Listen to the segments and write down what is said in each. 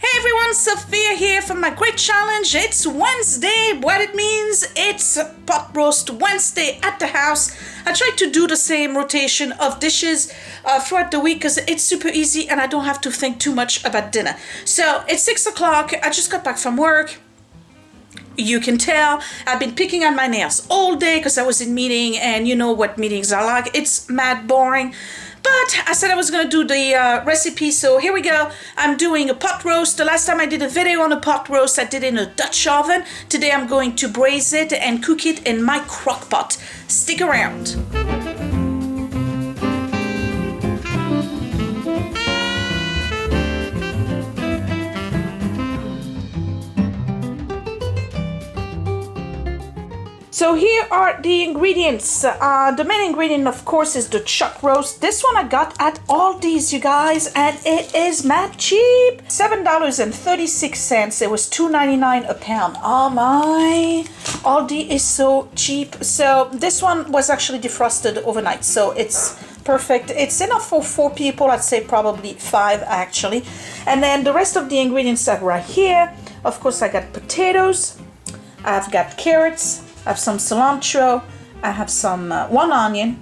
Hey everyone, Sophia here from my great challenge. It's Wednesday. What it means, it's pot roast Wednesday at the house. I try to do the same rotation of dishes throughout the week because it's super easy and I don't have to think too much about dinner. So it's 6 o'clock. I just got back from work. You can tell I've been picking on my nails all day because I was in meeting, and you know what meetings are like. It's mad boring. But I said I was gonna do the recipe, so here we go. I'm doing a pot roast. The last time I did a video on a pot roast, I did it in a Dutch oven. Today I'm going to braise it and cook it in my crock pot. Stick around. So here are the ingredients. The main ingredient, of course, is the chuck roast. This one I got at Aldi's, you guys, and it is mad cheap. $7.36. It was $2.99 a pound. Oh my, Aldi is so cheap. So this one was actually defrosted overnight, so it's perfect. It's enough for 4 people. I'd say probably 5 actually. And then the rest of the ingredients are right here. Of course, I got potatoes. I've got carrots. I have some cilantro, I have some 1 onion,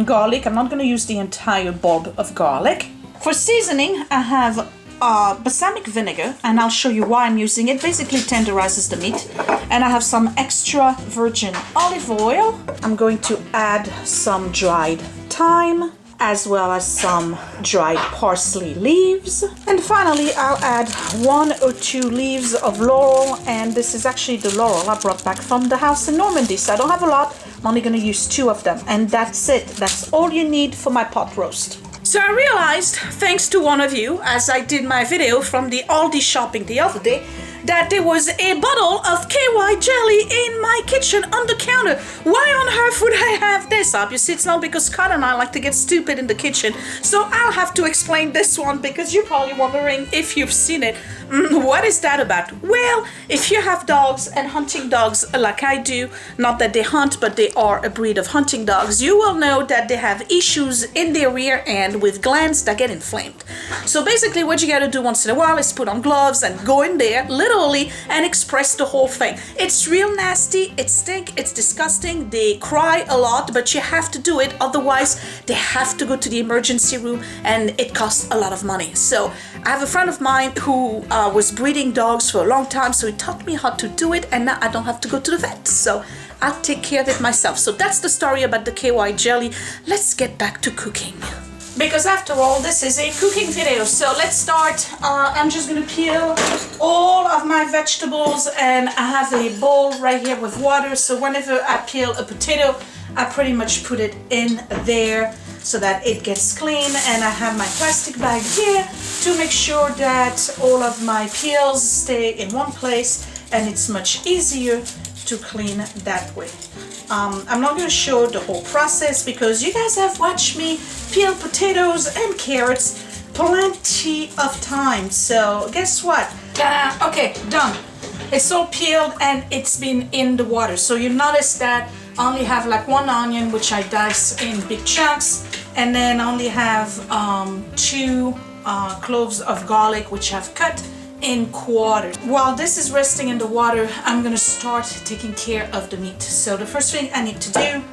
garlic. I'm not going to use the entire bulb of garlic. For seasoning, I have balsamic vinegar, and I'll show you why I'm using it. Basically tenderizes the meat. And I have some extra virgin olive oil. I'm going to add some dried thyme, as well as some dried parsley leaves. And finally, I'll add 1 or 2 leaves of laurel, and this is actually the laurel I brought back from the house in Normandy, so I don't have a lot. I'm only gonna use 2 of them, and that's it. That's all you need for my pot roast. So I realized, thanks to one of you, as I did my video from the Aldi shopping the other day, that there was a bottle of KY jelly in my kitchen on the counter. Why on earth would I have this? Obviously, it's not because Scott and I like to get stupid in the kitchen. So I'll have to explain this one because you're probably wondering if you've seen it. What is that about? Well, if you have dogs and hunting dogs like I do, not that they hunt, but they are a breed of hunting dogs, you will know that they have issues in their rear end with glands that get inflamed. So basically what you gotta do once in a while is put on gloves and go in there, literally, and express the whole thing. It's real nasty, it stinks, it's disgusting, they cry a lot, but you have to do it, otherwise they have to go to the emergency room and it costs a lot of money. So I have a friend of mine who was breeding dogs for a long time, so he taught me how to do it, and now I don't have to go to the vet, so I'll take care of it myself. So that's the story about the KY jelly. Let's get back to cooking, because after all, this is a cooking video. So let's start. I'm just gonna peel all of my vegetables, and I have a bowl right here with water, so whenever I peel a potato, I pretty much put it in there so that it gets clean. And I have my plastic bag here to make sure that all of my peels stay in one place, and it's much easier to clean that way. I'm not going to show the whole process because you guys have watched me peel potatoes and carrots plenty of times. So guess what? Okay, done. It's all peeled and it's been in the water. So you notice that I only have like 1 onion, which I dice in big chunks, and then I only have 2 cloves of garlic, which I've cut in quarters. While this is resting in the water, I'm gonna start taking care of the meat. So the first thing I need to do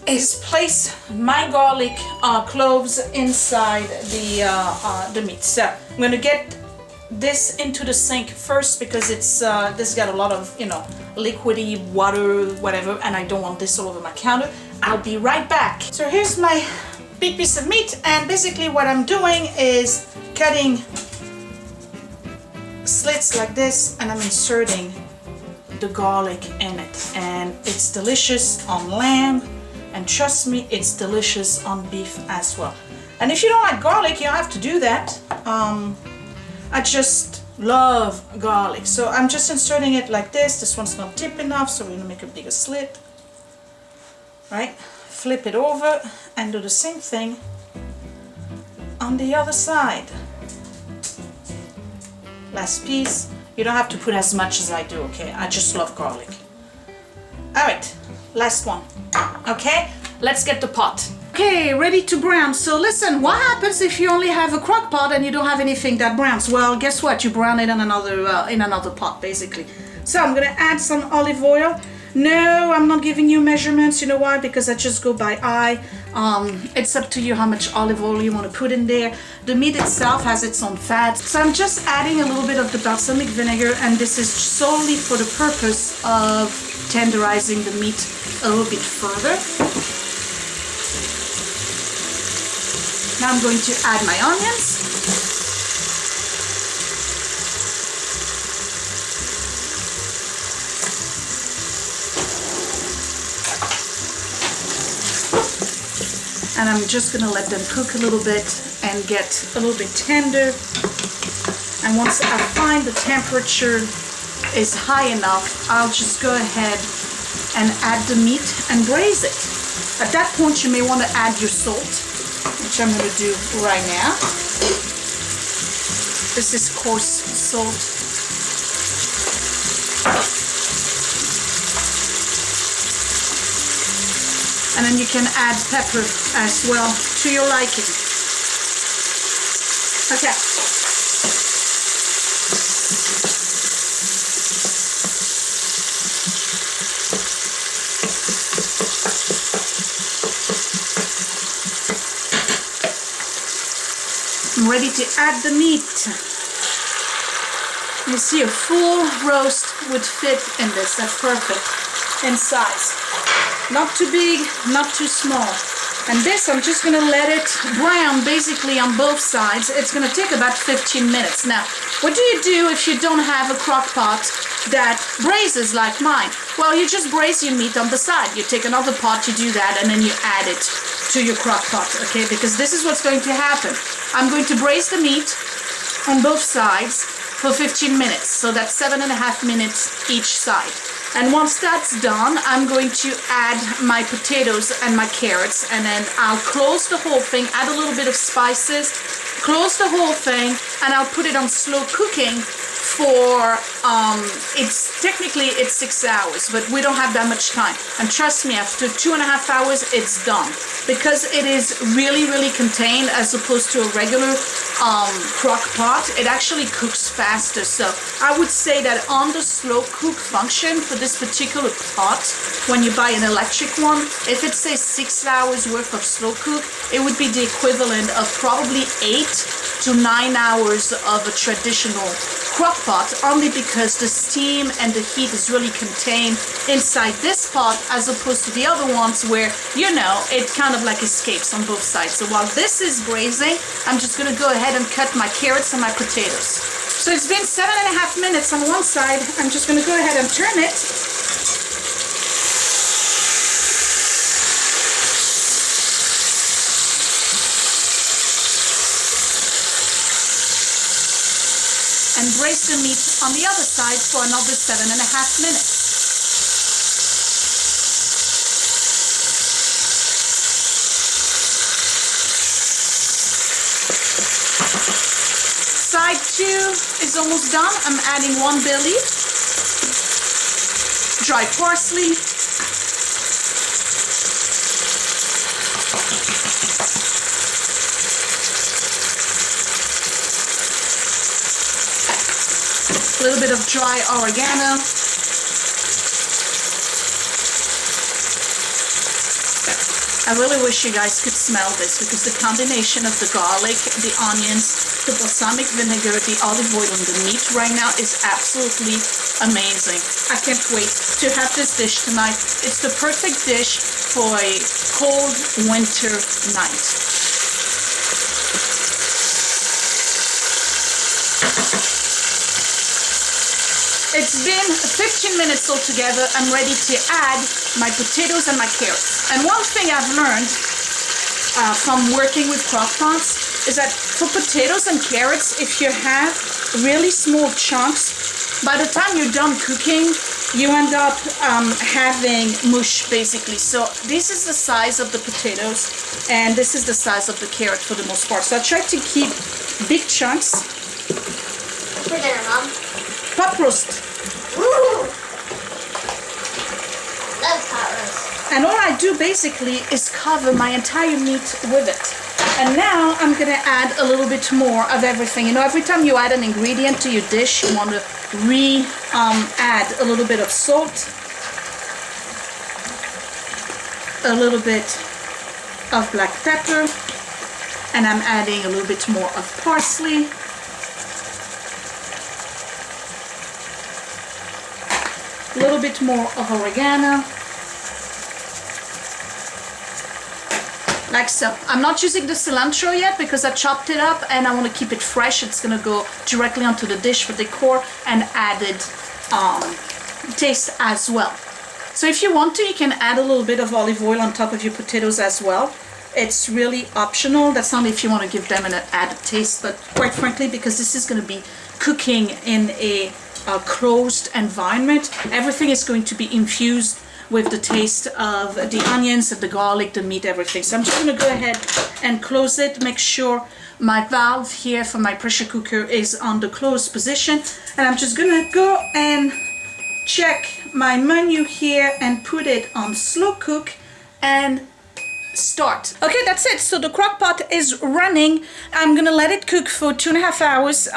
is place my garlic cloves inside the meat. So I'm gonna get this into the sink first because it's this got a lot of, you know, liquidy water, whatever, and I don't want this all over my counter. I'll be right back. So here's my big piece of meat, and basically what I'm doing is cutting slits like this, and I'm inserting the garlic in it, and it's delicious on lamb, and trust me, it's delicious on beef as well. And if you don't like garlic, you don't have to do that. I just love garlic, so I'm just inserting it like this. This one's not deep enough, so we're gonna make a bigger slit, right? Flip it over and do the same thing on the other side. Last piece. You don't have to put as much as I do, okay? I just love garlic. All right, last one. Okay, let's get the pot. Okay, ready to brown. So listen, what happens if you only have a crock pot and you don't have anything that browns? Well, guess what? You brown it in another pot, basically. So I'm gonna add some olive oil. No, I'm not giving you measurements. You know why? Because I just go by eye. It's up to you how much olive oil you want to put in there. The meat itself has its own fat. So I'm just adding a little bit of the balsamic vinegar, and this is solely for the purpose of tenderizing the meat a little bit further. Now I'm going to add my onions. And I'm just gonna let them cook a little bit and get a little bit tender. And once I find the temperature is high enough, I'll just go ahead and add the meat and braise it. At that point, you may want to add your salt, which I'm gonna do right now. This is coarse salt. And then you can add pepper as well to your liking. Okay. I'm ready to add the meat. You see, a full roast would fit in this. That's perfect in size. Not too big, not too small. And this, I'm just gonna let it brown basically on both sides. It's gonna take about 15 minutes. Now, what do you do if you don't have a crock pot that braises like mine? Well, you just braise your meat on the side. You take another pot, you do that, and then you add it to your crock pot, okay? Because this is what's going to happen. I'm going to braise the meat on both sides for 15 minutes. So that's 7.5 minutes each side. And once that's done, I'm going to add my potatoes and my carrots, and then I'll close the whole thing, add a little bit of spices, close the whole thing, and I'll put it on slow cooking for, it's 6 hours, but we don't have that much time. And trust me, after 2.5 hours, it's done. Because it is really, really contained as opposed to a regular crock pot, it actually cooks faster. So I would say that on the slow cook function for this particular pot, when you buy an electric one, if it says 6 hours worth of slow cook, it would be the equivalent of probably 8 to 9 hours of a traditional crock pot, only because the steam and the heat is really contained inside this pot as opposed to the other ones where, you know, it kind of like escapes on both sides. So while this is braising, I'm just going to go ahead and cut my carrots and my potatoes. So it's been 7.5 minutes on one side. I'm just going to go ahead and turn it. And braise the meat on the other side for another 7.5 minutes. Side 2 is almost done. I'm adding 1 bay leaf, dry parsley, a little bit of dry oregano, I really wish you guys could smell this, because the combination of the garlic, the onions, the balsamic vinegar, the olive oil, and the meat right now is absolutely amazing. I can't wait to have this dish tonight. It's the perfect dish for a cold winter night. It's been 15 minutes altogether. I'm ready to add my potatoes and my carrots. And one thing I've learned from working with crock pots is that for potatoes and carrots, if you have really small chunks, by the time you're done cooking, you end up having mush, basically. So this is the size of the potatoes, and this is the size of the carrot for the most part. So I try to keep big chunks. For dinner, Mom. Pot roast. Ooh. Love pot roast. And all I do basically is cover my entire meat with it. And now I'm gonna add a little bit more of everything. You know, every time you add an ingredient to your dish, you want to add a little bit of salt, a little bit of black pepper, and I'm adding a little bit more of parsley. A little bit more of oregano. Like so. I'm not using the cilantro yet because I chopped it up and I want to keep it fresh. It's going to go directly onto the dish for decor and added taste as well. So if you want to, you can add a little bit of olive oil on top of your potatoes as well. It's really optional. That's not if you want to give them an added taste, but quite frankly, because this is going to be cooking in a closed environment, everything is going to be infused with the taste of the onions and the garlic, the meat, everything. So I'm just going to go ahead and close it, make sure my valve here for my pressure cooker is on the closed position, and I'm just going to go and check my menu here and put it on slow cook and start. Okay, that's it. So the crock pot is running. I'm gonna let it cook for 2.5 hours.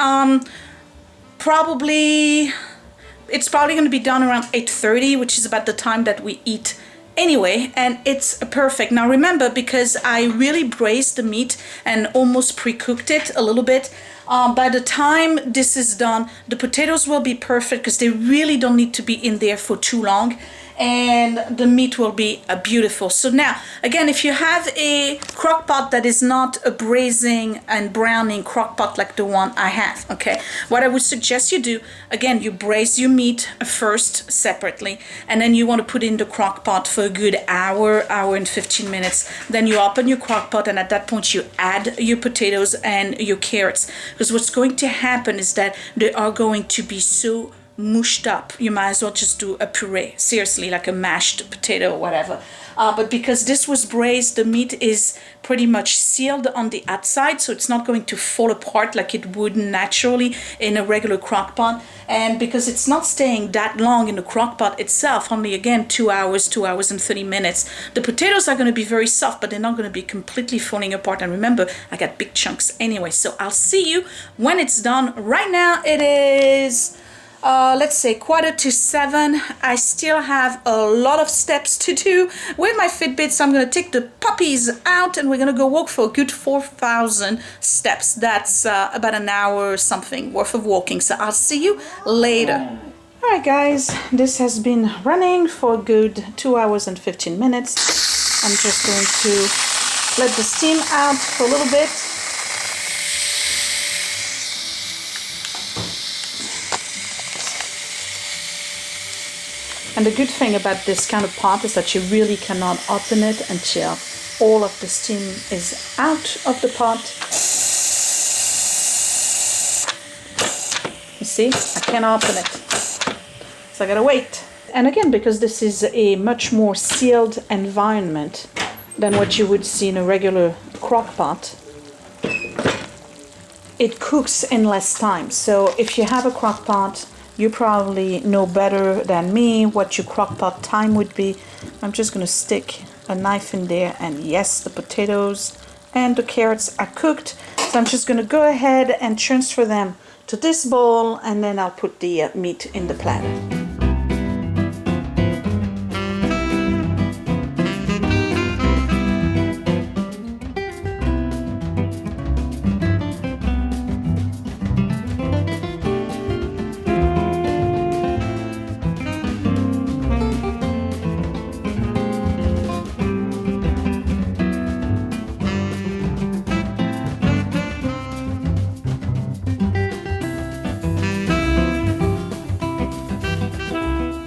It's probably going to be done around 8:30, which is about the time that we eat anyway, and it's perfect. Now remember, because I really braised the meat and almost pre-cooked it a little bit, by the time this is done, the potatoes will be perfect because they really don't need to be in there for too long, and the meat will be beautiful. So now, again, if you have a crock pot that is not a braising and browning crock pot like the one I have, okay, what I would suggest you do, again, you braise your meat first separately, and then you want to put in the crock pot for a good hour and 15 minutes. Then you open your crock pot, and at that point you add your potatoes and your carrots, because what's going to happen is that they are going to be so mushed up. You might as well just do a puree, seriously, like a mashed potato or whatever. But because this was braised, the meat is pretty much sealed on the outside, so it's not going to fall apart like it would naturally in a regular crock pot. And because it's not staying that long in the crock pot itself, only again 2 hours and 30 minutes, the potatoes are going to be very soft, but they're not going to be completely falling apart. And remember, I got big chunks anyway, so I'll see you when it's done. Right now it is let's say 6:45. I still have a lot of steps to do with my Fitbit, so I'm going to take the puppies out and we're going to go walk for a good 4,000 steps. That's about an hour or something worth of walking, so I'll see you later. Alright guys, this has been running for a good 2 hours and 15 minutes. I'm just going to let the steam out for a little bit. And the good thing about this kind of pot is that you really cannot open it until all of the steam is out of the pot. You see, I can't open it, so I gotta wait. And again, because this is a much more sealed environment than what you would see in a regular crock pot, it cooks in less time. So if you have a crock pot, you probably know better than me what your crock pot time would be. I'm just going to stick a knife in there, and yes, the potatoes and the carrots are cooked. So I'm just going to go ahead and transfer them to this bowl, and then I'll put the meat in the platter.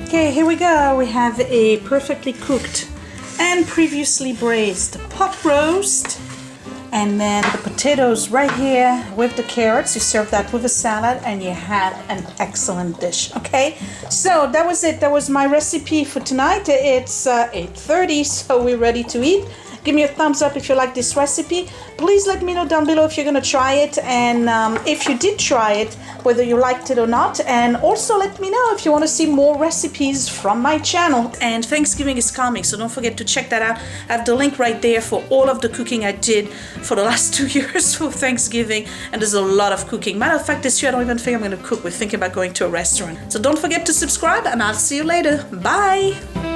Okay, here we go. We have a perfectly cooked and previously braised pot roast, and then the potatoes right here with the carrots. You serve that with a salad and you have an excellent dish. Okay, so that was it. That was my recipe for tonight. It's 8:30, so we're ready to eat. Give me a thumbs up if you like this recipe. Please let me know down below if you're gonna try it, and if you did try it, whether you liked it or not. And also let me know if you want to see more recipes from my channel. And Thanksgiving is coming, so don't forget to check that out. I have the link right there for all of the cooking I did for the last 2 years for Thanksgiving, and there's a lot of cooking. Matter of fact, this year I don't even think I'm gonna cook. We're thinking about going to a restaurant. So don't forget to subscribe, and I'll see you later. Bye.